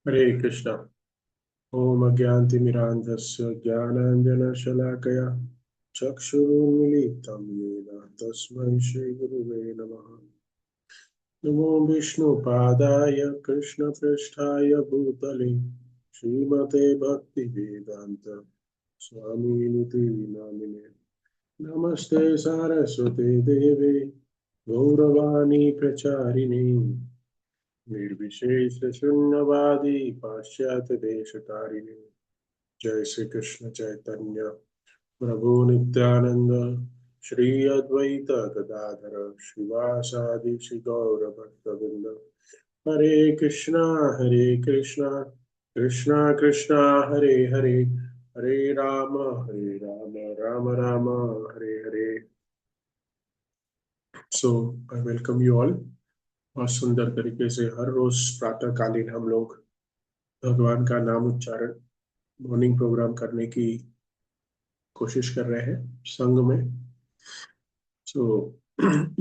हरे कृष्णा। ओम अज्ञानतिमिरान्धस्य ज्ञानाञ्जनशलाकया चक्षुरुन्मीलितं येन तस्मै श्रीगुरुवे नमः। नमो विष्णुपादाय कृष्णपृष्ठाय भूतले श्रीमते भक्तिवेदान्त स्वामिनिति नामिने। नमस्ते सारस्वते देवे गौरवाणी प्रचारिणे निर्विशेष शून्यवादी पाश्चात्य देशतारिणे। जय श्री कृष्ण चैतन्य प्रभु नित्यानंद श्री अद्वैत गदाधर श्रीवासादि श्री गौर भक्तवृंद। हरे कृष्णा कृष्णा कृष्णा हरे हरे, हरे राम राम राम हरे हरे। सो आई वेलकम यू ऑल। और सुंदर तरीके से हर रोज प्रातःकालीन हम लोग भगवान का नाम उच्चारण मॉर्निंग प्रोग्राम करने की कोशिश कर रहे हैं संघ में। सो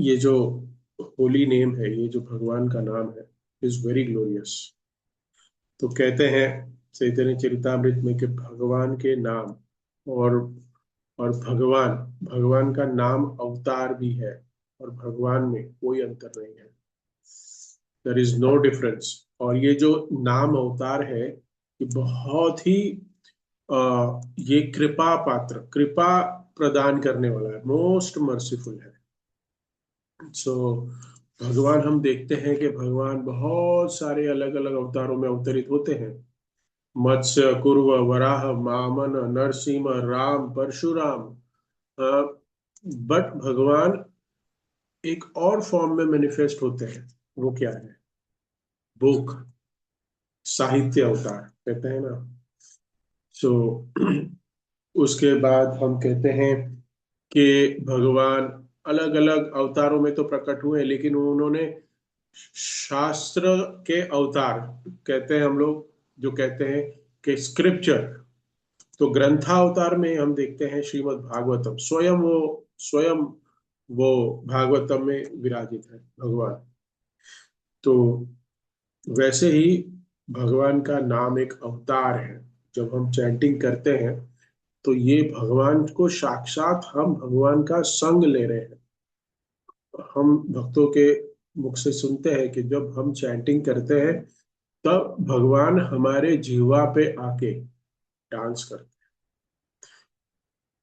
ये जो होली नेम है, ये जो भगवान का नाम है, इज वेरी ग्लोरियस। तो कहते हैं चैतन्य चरितामृत में कि भगवान के नाम और भगवान भगवान का नाम अवतार भी है, और भगवान में कोई अंतर नहीं है। There is no difference. और ये जो नाम अवतार है, ये बहुत ही ये कृपा पात्र, कृपा प्रदान करने वाला है, मोस्ट मर्सीफुल है। सो भगवान, हम देखते हैं कि भगवान बहुत सारे अलग अलग अवतारों में अवतरित होते हैं। मत्स्य, कुर्म, वराह, वामन, नरसिंह, राम, परशुराम। बट भगवान एक और फॉर्म में मैनिफेस्ट होते हैं। वो क्या है? बुक, साहित्य अवतार कहते हैं ना। सो उसके बाद हम कहते हैं कि भगवान अलग अलग अवतारों में तो प्रकट हुए, लेकिन उन्होंने शास्त्र के अवतार कहते हैं हम लोग, जो कहते हैं कि स्क्रिप्चर। तो ग्रंथावतार में हम देखते हैं श्रीमद् भागवतम, स्वयं वो भागवतम में विराजित है भगवान। तो वैसे ही भगवान का नाम एक अवतार है। जब हम चैंटिंग करते हैं तो ये भगवान को साक्षात हम भगवान का संग ले रहे हैं। हम भक्तों के मुख से सुनते हैं कि जब हम चैंटिंग करते हैं तब भगवान हमारे जीवा पे आके डांस करते हैं।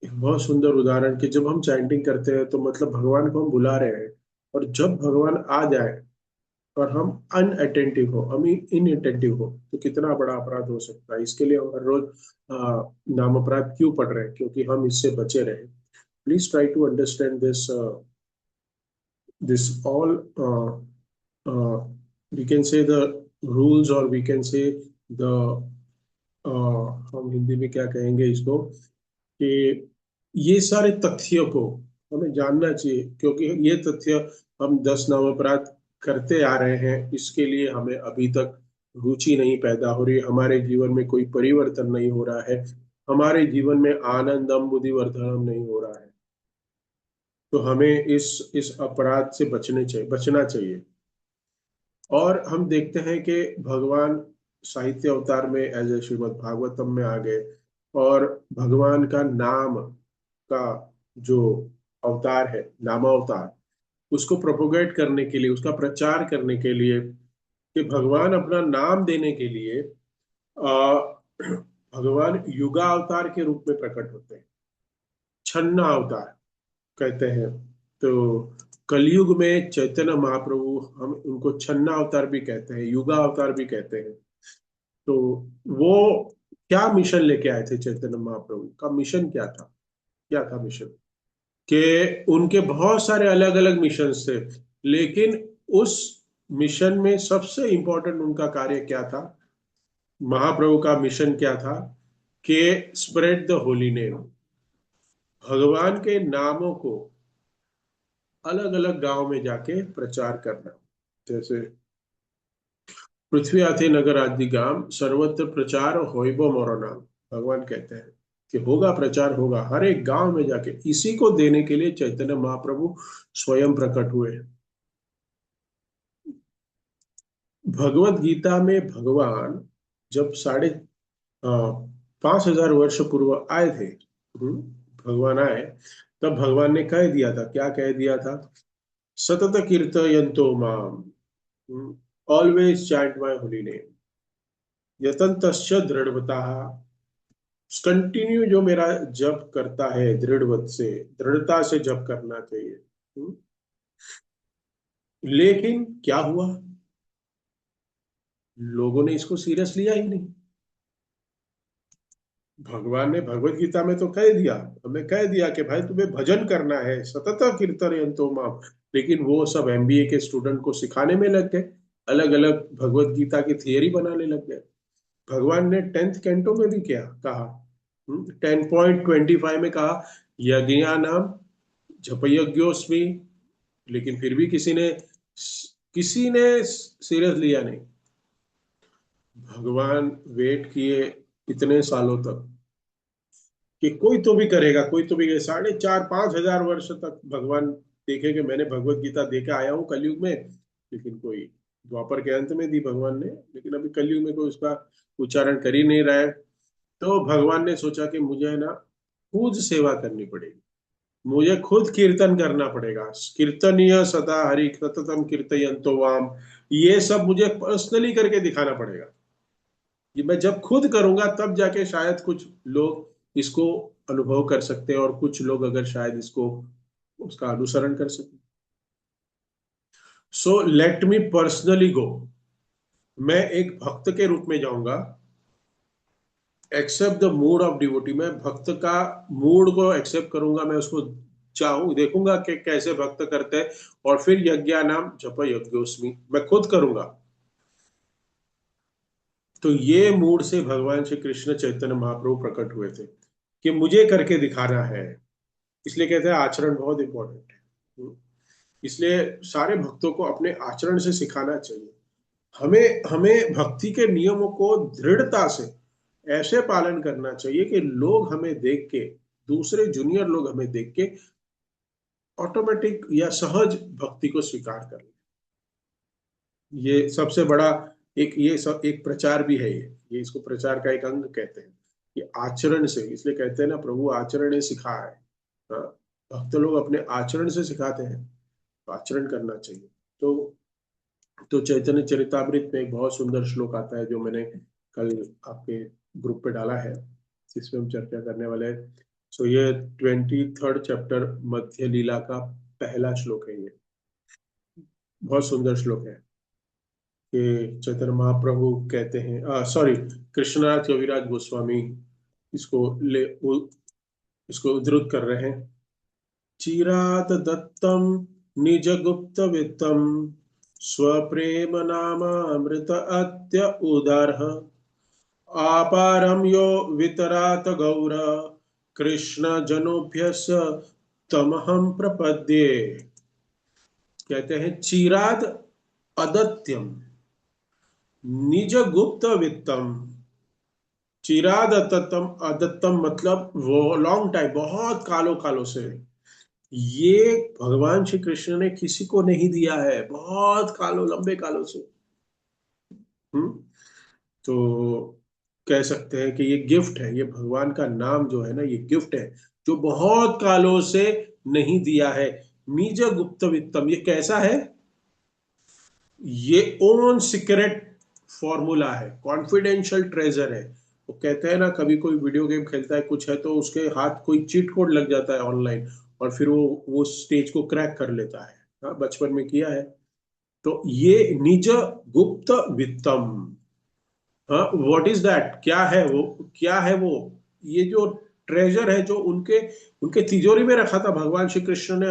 एक बहुत सुंदर उदाहरण कि जब हम चैंटिंग करते हैं तो मतलब भगवान को हम बुला रहे हैं, और जब भगवान आ जाए और हम अनअटेंटिव हो, हम इनअटेंटिव हो, तो कितना बड़ा अपराध हो सकता है। इसके लिए हम हर रोज नाम अपराध क्यों पढ़ रहे हैं? क्योंकि हम इससे बचे रहे। Please try to understand this all we can say the rules, or we can say the हम हिंदी में क्या कहेंगे इसको, कि ये सारे तथ्यों को हमें जानना चाहिए। क्योंकि ये तथ्य, हम 10 नाम अपराध करते आ रहे हैं, इसके लिए हमें अभी तक रुचि नहीं पैदा हो रही, हमारे जीवन में कोई परिवर्तन नहीं हो रहा है, हमारे जीवन में आनंदम बुद्धिवर्धनम नहीं हो रहा है। तो हमें इस अपराध से बचना चाहिए। और हम देखते हैं कि भगवान साहित्य अवतार में एज ए श्रीमद् भागवतम में आ गए, और भगवान का नाम का जो अवतार है, नामावतार, उसको प्रोपोगेट करने के लिए, उसका प्रचार करने के लिए, कि भगवान अपना नाम देने के लिए भगवान युगा अवतार के रूप में प्रकट होते हैं, छन्ना अवतार कहते हैं। तो कलयुग में चैतन्य महाप्रभु, हम उनको छन्ना अवतार भी कहते हैं, युगा अवतार भी कहते हैं। तो वो क्या मिशन लेके आए थे? चैतन्य महाप्रभु का मिशन क्या था? क्या था मिशन? कि उनके बहुत सारे अलग अलग मिशन थे, लेकिन उस मिशन में सबसे इंपॉर्टेंट उनका कार्य क्या था? महाप्रभु का मिशन क्या था? कि स्प्रेड द होली नेम, भगवान के नामों को अलग अलग गांव में जाके प्रचार करना। जैसे पृथ्वी आथे नगर आदि गांव सर्वत्र प्रचार होइबो मोरो नाम, भगवान कहते हैं कि होगा प्रचार, होगा हर एक गांव में जाके। इसी को देने के लिए चैतन्य महाप्रभु स्वयं प्रकट हुए। भगवत गीता में भगवान जब 5,500 वर्ष पूर्व आए थे, भगवान आए, तब भगवान ने कह दिया था, क्या कह दिया था? सतत कीर्तयन्तो माम, always chant my holy name, यतन्तश्च दृढ़वता, कंटिन्यू जो मेरा जप करता है, दृढ़ता से जप करना चाहिए। लेकिन क्या हुआ? लोगों ने इसको सीरियस लिया ही नहीं। भगवान ने भगवत गीता में तो कह दिया, हमें कह दिया कि भाई तुम्हें भजन करना है, सतत कीर्तयन्तो माम। लेकिन वो सब एमबीए के स्टूडेंट को सिखाने में लग गए, अलग अलग भगवत गीता की थियरी बनाने लग गए। भगवान ने 10th कैंटो में भी क्या कहा? 10.25 में कहा, यज्ञानाम जपयज्ञोस्मि। लेकिन फिर भी किसी ने सीरियस लिया नहीं। भगवान वेट किए इतने सालों तक कि कोई तो भी करेगा, कोई तो भी करेगा। 4,500 5,000 वर्ष तक भगवान देखे कि मैंने भगवत गीता दे के आया हूँ कलयुग में, लेकिन कोई, द्वापर के अंत में दी भगवान ने, लेकिन अभी कलयुग में कोई उसका उच्चारण कर ही नहीं रहा है। तो भगवान ने सोचा कि मुझे है ना खुद सेवा करनी पड़ेगी, मुझे खुद कीर्तन करना पड़ेगा। कीर्तनीय सदा हरि सततम कीर्तयन्तो वाम, ये सब मुझे पर्सनली करके दिखाना पड़ेगा। ये मैं जब खुद करूंगा तब जाके शायद कुछ लोग इसको अनुभव कर सकते हैं, और कुछ लोग अगर शायद इसको उसका अनुसरण कर सके। So let me personally go. मैं एक भक्त के रूप में जाऊंगा, accept the mood of devotee. मैं भक्त का मूड को एक्सेप्ट करूंगा, मैं उसको चाहूं देखूंगा कि कैसे भक्त करते हैं, और फिर यज्ञ नाम जप यज्ञोस्मि मैं खुद करूंगा। तो ये मूड से भगवान श्री कृष्ण चैतन्य महाप्रभु प्रकट हुए थे कि मुझे करके दिखाना है। इसलिए कहते हैं आचरण बहुत इंपॉर्टेंट है। इसलिए सारे भक्तों को अपने आचरण से सिखाना चाहिए। हमें हमें भक्ति के नियमों को दृढ़ता से ऐसे पालन करना चाहिए कि लोग हमें देख के, दूसरे जूनियर लोग हमें देख के ऑटोमेटिक या सहज भक्ति को स्वीकार कर लें। ये सबसे बड़ा एक, ये सब एक प्रचार भी है। ये इसको प्रचार का एक अंग कहते हैं। ये आचरण से, इसलिए कहते हैं ना, प्रभु आचरण सिखा है। हाँ, भक्त लोग अपने आचरण से सिखाते हैं, तो आचरण करना चाहिए। तो चैतन्य चरितामृत में एक बहुत सुंदर श्लोक आता है जो मैंने कल आपके ग्रुप पे डाला है, जिसमें हम चर्चा करने वाले हैं। सो ये 23rd चैप्टर मध्य लीला का पहला श्लोक है। ये बहुत सुंदर श्लोक है कि चैतन्य महाप्रभु कहते हैं, सॉरी, कृष्णनाथ कविराज गोस्वामी इसको इसको उद्धृत कर रहे हैं। चिरात दत्तम निज गुप्त वित्तम, स्वप्रेम नामामृत अत्य उदारः, आपारम यो वितरात गौर, कृष्ण जनोभ्यस्य तमहम प्रपद्ये। कहते हैं चिराद अदत्यम निज गुप्त वित्तम। चिराद अदत्तम, अदत्तम मतलब वो लॉन्ग टाइम, बहुत कालों कालों से ये भगवान श्री कृष्ण ने किसी को नहीं दिया है, बहुत कालों, लंबे कालों से। हम्म तो कह सकते हैं कि ये गिफ्ट है, ये भगवान का नाम जो है ना, ये गिफ्ट है जो बहुत कालों से नहीं दिया है। निज गुप्त वित्तम, ये कैसा है? ये ओन सीक्रेट फॉर्मूला है, कॉन्फिडेंशियल ट्रेजर है। वो कहते हैं ना, कभी कोई वीडियो गेम खेलता है कुछ है, तो उसके हाथ कोई चीट कोड लग जाता है ऑनलाइन, और फिर वो स्टेज को क्रैक कर लेता है। हाँ, बचपन में किया है। तो ये निज गुप्त वित्तम, हाँ, व्हाट इज दैट? क्या है वो? क्या है वो? ये जो ट्रेजर है जो उनके उनके तिजोरी में रखा था भगवान श्री कृष्ण ने,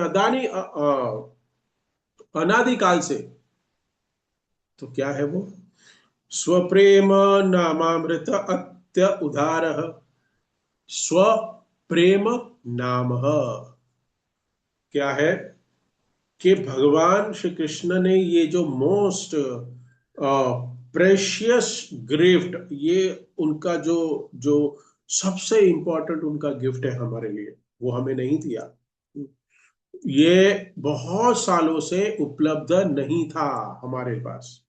अनादिकाल से। तो क्या है वो? स्वप्रेम नामामृत अत्य उदार, स्वप्रेम नाम क्या है? कि भगवान श्री कृष्ण ने ये जो मोस्ट प्रेशियस गिफ्ट, ये उनका जो जो सबसे इंपॉर्टेंट उनका गिफ्ट है हमारे लिए, वो हमें नहीं दिया। ये बहुत सालों से उपलब्ध नहीं था हमारे पास।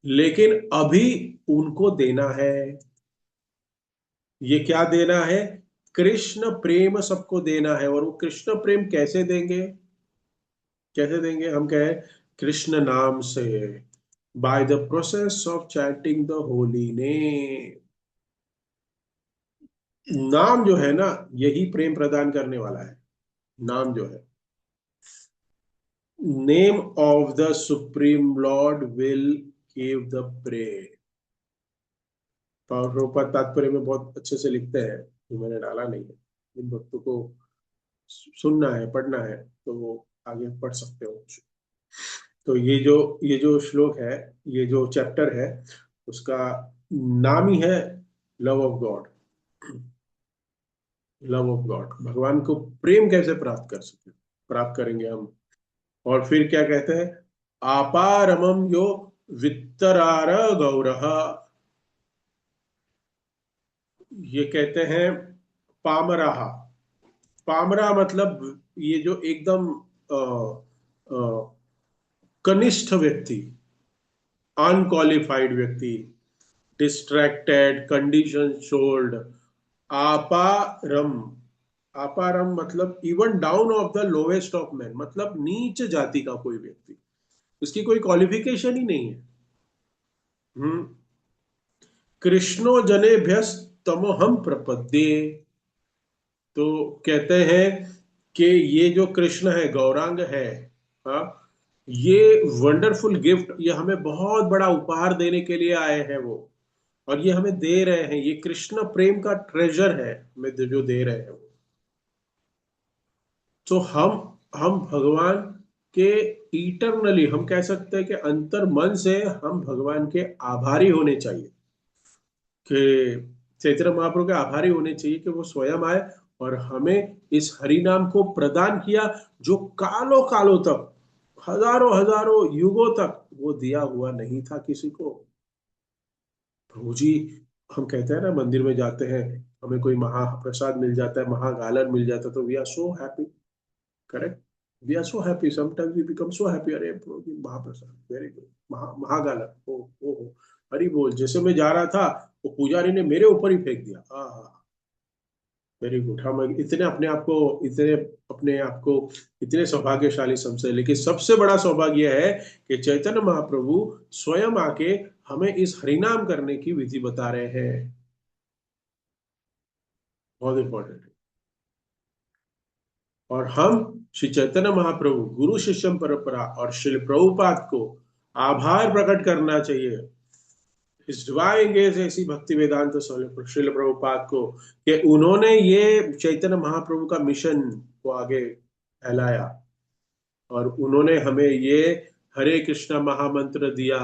लेकिन अभी उनको देना है। ये क्या देना है? कृष्ण प्रेम सबको देना है। और वो कृष्ण प्रेम कैसे देंगे? कैसे देंगे? हम कहें कृष्ण नाम से, by the process of chanting the holy name. नाम जो है ना, यही प्रेम प्रदान करने वाला है। नाम जो है, name of the supreme lord will give the प्रेम। प्रभुपाद तात्पर्य में बहुत अच्छे से लिखते हैं, जो मैंने डाला नहीं है। इन भक्तों को सुनना है, पढ़ना है, तो वो आगे पढ़ सकते हो। तो ये जो श्लोक है, ये जो चैप्टर है, उसका नाम ही है love of God. Love of God, भगवान को प्रेम कैसे प्राप्त कर सके, प्राप्त करेंगे हम। और फिर क्या कहते हैं? आपारमम यो वित्तरार गौरह। ये कहते हैं पामराहा। पामरा मतलब ये जो एकदम अ, अ, कनिष्ठ व्यक्ति, अनक्वालिफाइड व्यक्ति, डिस्ट्रैक्टेड, कंडीशन शोल्ड। आपारम, आपारम मतलब even down of the lowest of man, मतलब नीच जाति का कोई व्यक्ति, उसकी कोई क्वालिफिकेशन ही नहीं है। हम्म। कृष्णो जनेभ्यस्तमोहम प्रपद्ये। तो कहते हैं कि ये जो कृष्ण है, गौरांग है, हाँ, ये वंडरफुल गिफ्ट, ये हमें बहुत बड़ा उपहार देने के लिए आए हैं वो। और ये हमें दे रहे हैं, ये कृष्ण प्रेम का ट्रेजर है हमें जो दे रहे हैं वो। तो हम भगवान के इटरनली, हम कह सकते हैं कि अंतर मन से हम भगवान के आभारी होने चाहिए, कि चैतन्य महाप्रभु के आभारी होने चाहिए कि वो स्वयं आए और हमें इस हरि नाम को प्रदान किया, जो कालों कालों तक, हजारों हजारों युगों तक वो दिया हुआ नहीं था किसी को। प्रभु जी, हम कहते हैं ना, मंदिर में जाते हैं, हमें कोई महाप्रसाद मिल जाता है, महागालन मिल जाता है, तो we are so happy. Correct? We are so happy, sometimes we become so happy. अरे प्रभु जी, महाप्रसाद, वेरी गुड, महागालन, ओ हरि बोल। जैसे मैं जा रहा था, वो पुजारी ने मेरे ऊपर ही फेंक दिया। हाँ, वेरी गुड। हम इतने अपने आप को इतने सौभाग्यशाली समझे, लेकिन सबसे बड़ा सौभाग्य यह है कि चैतन्य महाप्रभु स्वयं आके हमें इस हरिनाम करने की विधि बता रहे हैं। बहुत इंपॉर्टेंट है। और हम श्री चैतन्य महाप्रभु, गुरु शिष्यम परंपरा और श्रील प्रभुपाद को आभार प्रकट करना चाहिए, भिजवाएंगे ऐसी भक्ति वेदांत श्रील प्रभुपाद को, कि उन्होंने ये चैतन्य महाप्रभु का मिशन को आगे फैलाया, और उन्होंने हमें ये हरे कृष्णा महामंत्र दिया,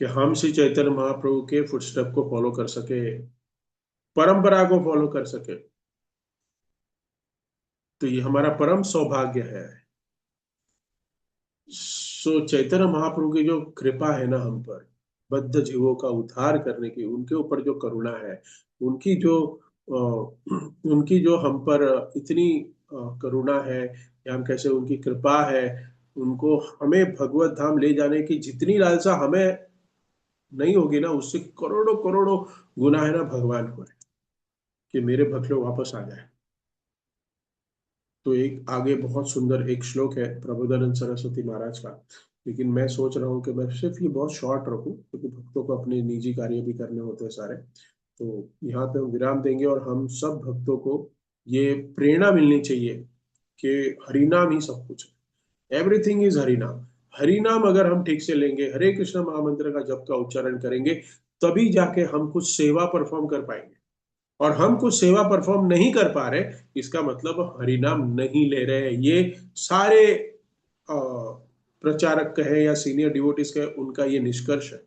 कि हम श्री चैतन्य महाप्रभु के फुटस्टेप को फॉलो कर सके, परंपरा को फॉलो कर सके। तो ये हमारा परम सौभाग्य है। सो चैतन्य महाप्रभु की जो कृपा है ना हम पर, बद्ध जीवों का उद्धार करने की, उनके ऊपर जो करुणा है, उनकी जो उनकी जो हम पर इतनी करुणा है, या हम कैसे उनकी कृपा है, उनको हमें भगवत धाम ले जाने की जितनी लालसा हमें नहीं होगी ना, उससे करोड़ों करोड़ों गुना है ना भगवान को है, कि मेरे भक्त लोग वापस आ जाए। तो एक आगे बहुत सुंदर एक श्लोक है प्रबोधानंद सरस्वती महाराज का, लेकिन मैं सोच रहा हूँ कि मैं सिर्फ ये बहुत शॉर्ट रखूं, क्योंकि भक्तों को अपने निजी कार्य भी करने होते हैं सारे। तो यहाँ पे हम विराम देंगे, और हम सब भक्तों को ये प्रेरणा मिलनी चाहिए कि हरिनाम ही सब कुछ है। एवरीथिंग इज हरिनाम। हरिनाम अगर हम ठीक से लेंगे, हरे कृष्ण महामंत्र का जप का उच्चारण करेंगे, तभी जाके हम कुछ सेवा परफॉर्म कर पाएंगे। और हम कुछ सेवा परफॉर्म नहीं कर पा रहे, इसका मतलब हरिनाम नहीं ले रहे हैं। ये सारे अ, प्रचारक कहे या सीनियर डिवोटीज कहे, उनका ये निष्कर्ष है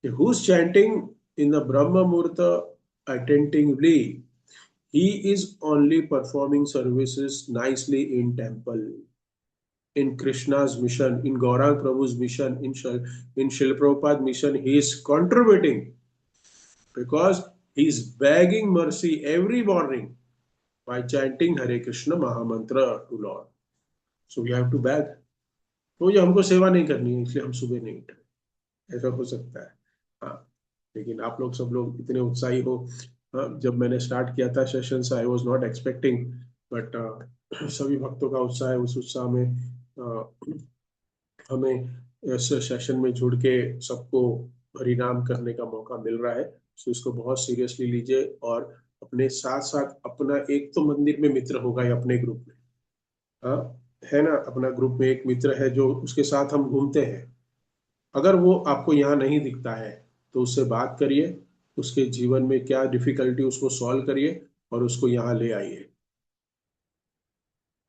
कि who's chanting in the Brahma Murta attentively, he is only performing services nicely in temple, in Krishna's mission, in Gaurang Prabhu's mission, in Srila Prabhupada mission. He is contributing, because he is begging mercy every morning by chanting Hare Krishna Mahamantra to Lord. So we have to beg. तो ये हमको सेवा नहीं करनी है, इसलिए हम सुबह नहीं उठे। ऐसा हो सकता है। हाँ, लेकिन आप लोग सब लोग इतने उत्साही हो। हाँ, जब मैंने स्टार्ट किया था session, I was not expecting, but सभी भक्तों का उत्साह है। उस उत्साह में हमें इस सेशन में जुड़ के सबको हरिनाम करने का मौका मिल रहा है। सो इसको बहुत सीरियसली लीजिए, और अपने साथ साथ अपना एक तो मंदिर में मित्र होगा या अपने ग्रुप में, हाँ, है ना, अपना ग्रुप में एक मित्र है जो उसके साथ हम घूमते हैं। अगर वो आपको यहाँ नहीं दिखता है तो उससे बात करिए, उसके जीवन में क्या डिफिकल्टी उसको सॉल्व करिए और उसको यहाँ ले आइए।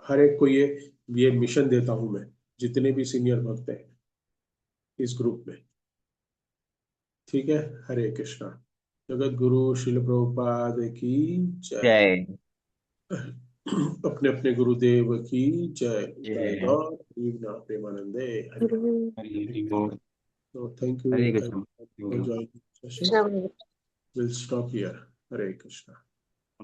हर एक को ये मिशन देता हूं मैं, जितने भी सीनियर भक्त हैं इस ग्रुप में। ठीक है। हरे कृष्णा। जगत गुरु शिल प्रभुपाद की जय। जय। अपने अपने गुरुदेव की जय। जय जय। गौर प्रेमानंदे हरि। हरि बोल। So thank you Hare Krishna. everyone for joining the session. Krishna. We'll stop here. Hare Krishna.